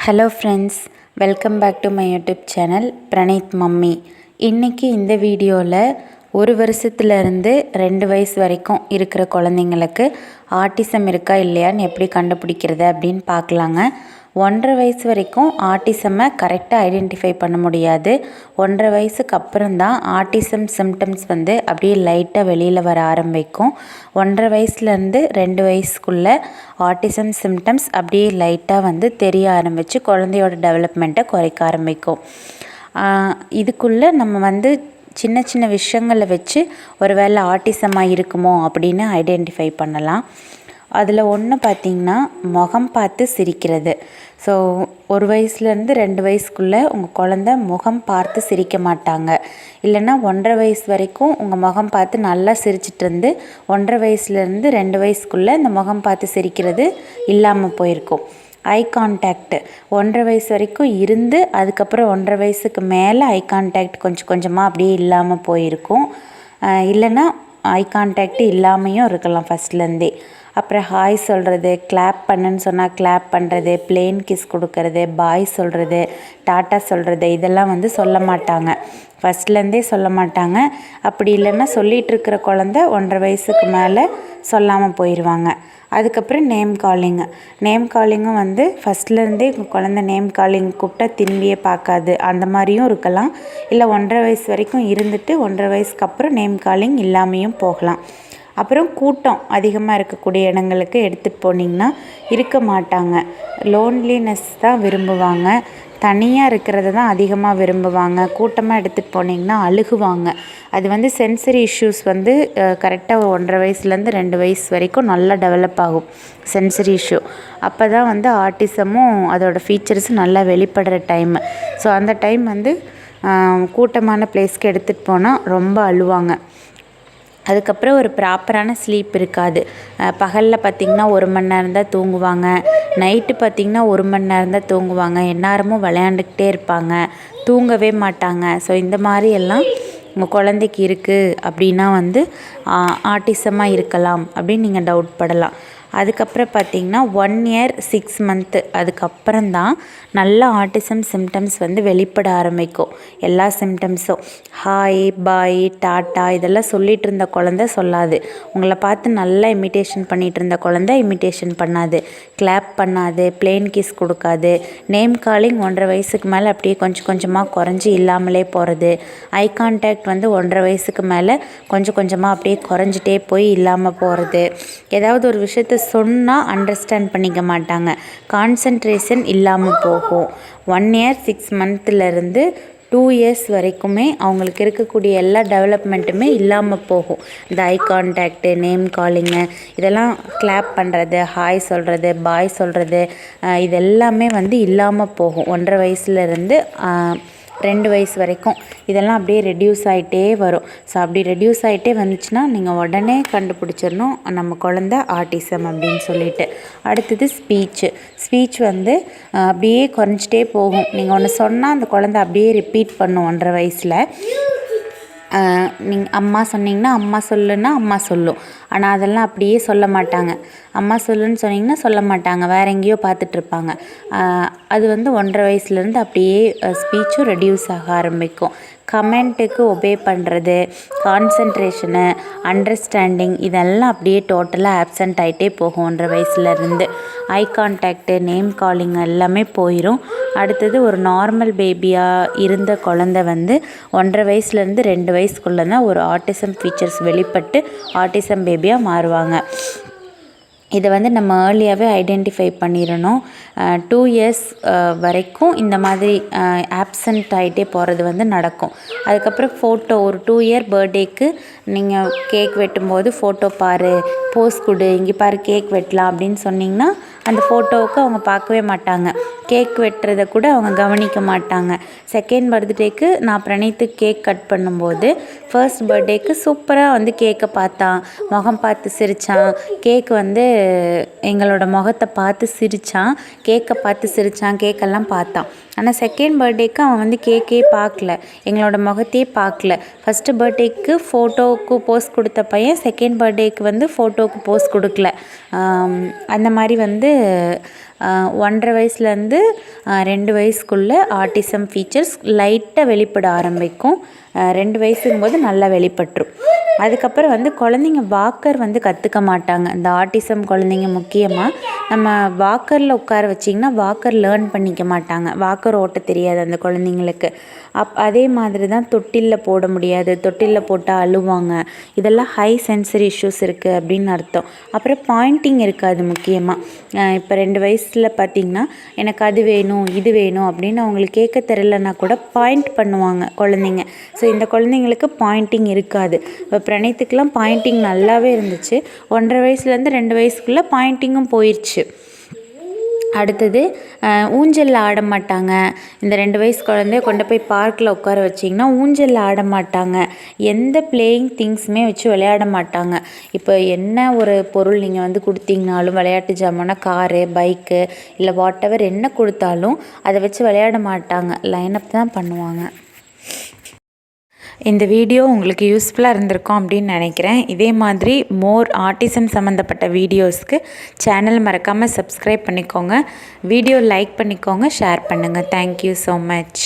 Hello friends, welcome back to my YouTube channel Praneeth mummy. இன்றைக்கி இந்த வீடியோவில் 1 வருஷத்துலேருந்து 2 வயசு வரைக்கும் இருக்கிற குழந்தைங்களுக்கு ஆட்டிசம் இருக்கா இல்லையான்னு எப்படி கண்டுபிடிக்கிறது அப்படின்னு பார்க்கலாங்க. 1.5 வயசு வரைக்கும் ஆட்டிசமை கரெக்டாக ஐடென்டிஃபை பண்ண முடியாது. 1.5 வயசுக்கு அப்புறம்தான் ஆட்டிசம் சிம்டம்ஸ் அப்படியே லைட்டாக வெளியில் வர ஆரம்பிக்கும். 1.5 வயசுலேருந்து 2 வயசுக்குள்ளே ஆட்டிசம் சிம்டம்ஸ் அப்படியே லைட்டாக தெரிய ஆரம்பித்து குழந்தையோட டெவலப்மெண்ட்டை குறைக்க ஆரம்பிக்கும். இதுக்குள்ளே நம்ம சின்ன சின்ன விஷயங்களை வச்சு ஒரு வேளை ஆட்டிசமாக இருக்குமோ அப்படின்னு ஐடென்டிஃபை பண்ணலாம். அதில் ஒன்று பார்த்திங்கன்னா, முகம் பார்த்து சிரிக்கிறது. ஸோ 1 வயசுலேருந்து 2 வயசுக்குள்ளே உங்கள் குழந்த முகம் பார்த்து சிரிக்க மாட்டாங்க. இல்லைன்னா 1.5 வயசு வரைக்கும் உங்கள் முகம் பார்த்து நல்லா சிரிச்சிட்ருந்து 1.5 வயசுலேருந்து 2 வயசுக்குள்ளே இந்த முகம் பார்த்து சிரிக்கிறது இல்லாமல் போயிருக்கும். ஐ கான்டாக்ட் 1.5 வயசு வரைக்கும் இருந்து அதுக்கப்புறம் 1.5 வயசுக்கு மேலே ஐ கான்டாக்ட் கொஞ்சம் கொஞ்சமாக அப்படியே இல்லாமல் போயிருக்கும். இல்லைன்னா ஐ கான்டாக்ட் இல்லாமையும் இருக்கலாம் ஃபஸ்ட்லேருந்தே. அப்புறம் ஹாய் சொல்கிறது, கிளாப் பண்ணுன்னு சொன்னால் கிளாப் பண்ணுறது, பிளேன் கிஸ் கொடுக்கறது, பாய் சொல்கிறது, டாட்டா சொல்கிறது, இதெல்லாம் சொல்ல மாட்டாங்க. ஃபஸ்ட்லேருந்தே சொல்ல மாட்டாங்க. அப்படி இல்லைன்னா சொல்லிகிட்ருக்கிற குழந்த 1.5 வயசுக்கு மேலே சொல்லாமல் போயிடுவாங்க. அதுக்கப்புறம் நேம் காலிங்கும் ஃபஸ்ட்லேருந்தே குழந்த நேம் காலிங் கூப்பிட்டா திரும்பியே பார்க்காது, அந்த மாதிரியும் இருக்கலாம். இல்லை 1.5 வயசு வரைக்கும் இருந்துட்டு 1.5 வயசுக்கு அப்புறம் நேம் காலிங் இல்லாமையும் போகலாம். அப்புறம் கூட்டம் அதிகமாக இருக்கக்கூடிய இடங்களுக்கு எடுத்துகிட்டு போனீங்கன்னா இருக்க மாட்டாங்க. லோன்லினஸ் தான் விரும்புவாங்க. தனியாக இருக்கிறத தான் அதிகமாக விரும்புவாங்க. கூட்டமாக எடுத்துகிட்டு போனீங்கன்னா அழுகுவாங்க. அது சென்சரி இஷ்யூஸ் கரெக்டாக 1.5 வயசுலேருந்து 2 வயசு வரைக்கும் நல்லா டெவலப் ஆகும் சென்சரி இஷ்யூ. அப்போ தான் ஆட்டிசமும் அதோட ஃபீச்சர்ஸும் நல்லா வெளிப்படுற டைம். ஸோ அந்த டைம் கூட்டமான பிளேஸ்க்கு எடுத்துகிட்டு போனால் ரொம்ப அழுவாங்க. அதுக்கப்புறம் ஒரு ப்ராப்பரான ஸ்லீப் இருக்காது. பகலில் பார்த்திங்கன்னா 1 மணி நேரம் தான் தூங்குவாங்க. நைட்டு பார்த்திங்கன்னா 1 மணி நேரம் தான் தூங்குவாங்க. எந்நேரமும் விளையாண்டுக்கிட்டே இருப்பாங்க, தூங்கவே மாட்டாங்க. ஸோ இந்த மாதிரி எல்லாம் உங்கள் குழந்தைக்கு இருக்குது அப்படின்னா ஆட்டிசமாக இருக்கலாம் அப்படின்னு நீங்கள் டவுட் படலாம். அதுக்கப்புறம் பார்த்திங்கன்னா 1 year 6 month அதுக்கப்புறம் தான் நல்ல ஆட்டிசம் சிம்டம்ஸ் வெளிப்பட ஆரம்பிக்கும். எல்லா சிம்டம்ஸும் ஹாய், பாய், டாட்டா இதெல்லாம் சொல்லிகிட்டு இருந்த குழந்த சொல்லாது. உங்களை பார்த்து நல்லா இமிட்டேஷன் பண்ணிகிட்டு இருந்த குழந்த இமிட்டேஷன் பண்ணாது, கிளாப் பண்ணாது, பிளேன் கிஸ் கொடுக்காது. நேம் காலிங் 1.5 வயசுக்கு மேலே அப்படியே கொஞ்சம் கொஞ்சமாக குறைஞ்சி இல்லாமலே போகிறது. ஐ கான்டாக்ட் 1.5 வயசுக்கு மேலே கொஞ்சம் கொஞ்சமாக அப்படியே குறைஞ்சிட்டே போய் இல்லாமல் போகிறது. ஏதாவது ஒரு விஷயத்த சொன்னால் அண்டர்ஸ்டாண்ட் பண்ணிக்க மாட்டாங்க. கான்சன்ட்ரேஷன் இல்லாமல் போகும். 1 year 6 monthலேருந்து 2 years வரைக்குமே அவங்களுக்கு இருக்கக்கூடிய எல்லா டெவலப்மெண்ட்டுமே இல்லாமல் போகும். இந்த ஐ கான்டாக்டு, நேம் காலிங்கு, இதெல்லாம் கிளாப் பண்ணுறது, ஹாய் சொல்கிறது, பாய் சொல்கிறது, இதெல்லாமே இல்லாமல் போகும் 1.5 வயசுலேருந்து 2 வயசு வரைக்கும். இதெல்லாம் அப்படியே ரெடியூஸ் ஆகிட்டே வரும். ஸோ அப்படி ரெடியூஸ் ஆகிட்டே வந்துச்சுன்னா நீங்கள் உடனே கண்டுபிடிச்சிடணும் நம்ம குழந்த ஆட்டிசம் அப்படின்னு சொல்லிட்டு. அடுத்தது ஸ்பீச் அப்படியே குறைஞ்சிட்டே போகும். நீங்கள் ஒன்று சொன்னால் அந்த குழந்த அப்படியே ரிப்பீட் பண்ணும் 1.5 வயசில். நீங்கள் அம்மா சொன்னீங்கன்னா அம்மா சொல்லுன்னா அம்மா சொல்லும். ஆனால் அதெல்லாம் அப்படியே சொல்ல மாட்டாங்க. அம்மா சொல்லுன்னு சொன்னிங்கன்னா சொல்ல மாட்டாங்க, வேறு எங்கேயோ பார்த்துட்ருப்பாங்க. அது 1.5 வயசுலேருந்து அப்படியே ஸ்பீச்சும் ரெடியூஸ் ஆக ஆரம்பிக்கும். கமெண்ட்டுக்கு ஒபே பண்ணுறது, கான்சன்ட்ரேஷனு, அண்டர்ஸ்டாண்டிங் இதெல்லாம் அப்படியே டோட்டலாக ஆப்சண்ட் ஆகிட்டே போகும் 1.5 வயசுலேருந்து. ஐ கான்டாக்டு, நேம் காலிங் எல்லாமே போயிடும். அடுத்தது ஒரு நார்மல் பேபியாக இருந்த குழந்த 1.5 வயசுலேருந்து 2 வயசுக்குள்ளே தான் ஒரு ஆட்டிசம் ஃபீச்சர்ஸ் வெளிப்பட்டு ஆட்டிசம் பேபியாக மாறுவாங்க. இதை நம்ம ஏர்லியாகவே ஐடென்டிஃபை பண்ணிடணும். 2 years வரைக்கும் இந்த மாதிரி ஆப்சண்ட் ஆகிட்டே போகிறது நடக்கும். அதுக்கப்புறம் ஃபோட்டோ ஒரு 2 year பர்த்டேக்கு நீங்கள் கேக் வெட்டும்போது ஃபோட்டோ பாரு, போஸ் கொடு, இங்கே பாரு கேக் வெட்டலாம் அப்படின்னு சொன்னிங்கன்னா அந்த ஃபோட்டோவுக்கு அவங்க பார்க்கவே மாட்டாங்க. கேக் வெட்டுறதை கூட அவங்க கவனிக்க மாட்டாங்க. செகண்ட் பர்த்டேக்கு நான் பிரணீத்துக்கு கேக் கட் பண்ணும்போது ஃபர்ஸ்ட் பர்த்டேக்கு சூப்பராக கேக்கை பார்த்தான், முகம் பார்த்து சிரித்தான். கேக் எங்களோட முகத்தை பார்த்து சிரித்தான், கேக்கை பார்த்து சிரித்தான், கேக்கெல்லாம் பார்த்தான். ஆனால் செகண்ட் பர்த்டேக்கு அவன் வந்து கேக்கே பார்க்கல, எங்களோட முகத்தையே பார்க்கல. ஃபஸ்ட்டு பர்த்டேக்கு ஃபோட்டோவுக்கு போஸ்ட் கொடுத்த பையன் செகண்ட் பர்த்டேக்கு வந்து ஃபோட்டோவுக்கு போஸ்ட் கொடுக்கல. அந்த மாதிரி வந்து 1.5 வயசுலேருந்து 2 வயசுக்குள்ளே ஆட்டிசம் ஃபீச்சர்ஸ் லைட்டாக வெளிப்பட ஆரம்பிக்கும். 2 வயசுங்கும்போது நல்லா வெளிப்பட்டுரும். அதுக்கப்புறம் வந்து குழந்தைங்க வாக்கர் வந்து கற்றுக்க மாட்டாங்க. இந்த ஆட்டிசம் குழந்தைங்க முக்கியமாக நம்ம வாக்கரில் உட்கார வச்சிங்கன்னா வாக்கர் லேர்ன் பண்ணிக்க மாட்டாங்க. வாக்கர் ஓட்ட தெரியாது அந்த குழந்தைங்களுக்கு. அதே மாதிரி தான் தொட்டிலில் போட முடியாது, தொட்டிலில் போட்டால் அழுவாங்க. இதெல்லாம் ஹை சென்சரி இஷ்யூஸ் இருக்குது அப்படின்னு அர்த்தம். அப்புறம் பாயிண்டிங் இருக்காது முக்கியமாக. இப்போ 2 வயசில் பார்த்திங்கன்னா எனக்கு அது வேணும் இது வேணும் அப்படின்னு அவங்களுக்கு கேட்க தெரியலன்னா கூட பாயிண்ட் பண்ணுவாங்க குழந்தைங்க. ஸோ இந்த குழந்தைங்களுக்கு பாயிண்டிங் இருக்காது. இப்போ பிரணயத்துக்கெலாம் பாயிண்டிங் நல்லாவே இருந்துச்சு. 1.5 வயசுலேருந்து 2 வயசுக்குள்ளே பாயிண்டிங்கும் போயிடுச்சு. அடுத்தது ஊஞ்சலில் ஆட மாட்டாங்க. இந்த 2 வயசு குழந்தைய கொண்டு போய் பார்க்கில் உட்கார வச்சிங்கன்னா ஊஞ்சலில் ஆட மாட்டாங்க. எந்த பிளேயிங் திங்ஸுமே வச்சு விளையாட மாட்டாங்க. இப்போ என்ன ஒரு பொருள் நீங்கள் வந்து கொடுத்தீங்கனாலும், விளையாட்டு ஜாமானா காரு, பைக்கு இல்லை வாட்டெவர் என்ன கொடுத்தாலும் அதை வச்சு விளையாட மாட்டாங்க. லைனப் தான் பண்ணுவாங்க. இந்த வீடியோ உங்களுக்கு யூஸ்ஃபுல்லாக இருந்திருக்கும் அப்படின்னு நினைக்கிறேன். இதே மாதிரி மோர் ஆட்டிசம் சம்மந்தப்பட்ட வீடியோஸ்க்கு சேனல் மறக்காமல் சப்ஸ்கிரைப் பண்ணிக்கோங்க. வீடியோ லைக் பண்ணிக்கோங்க, ஷேர் பண்ணுங்கள். Thank you so much.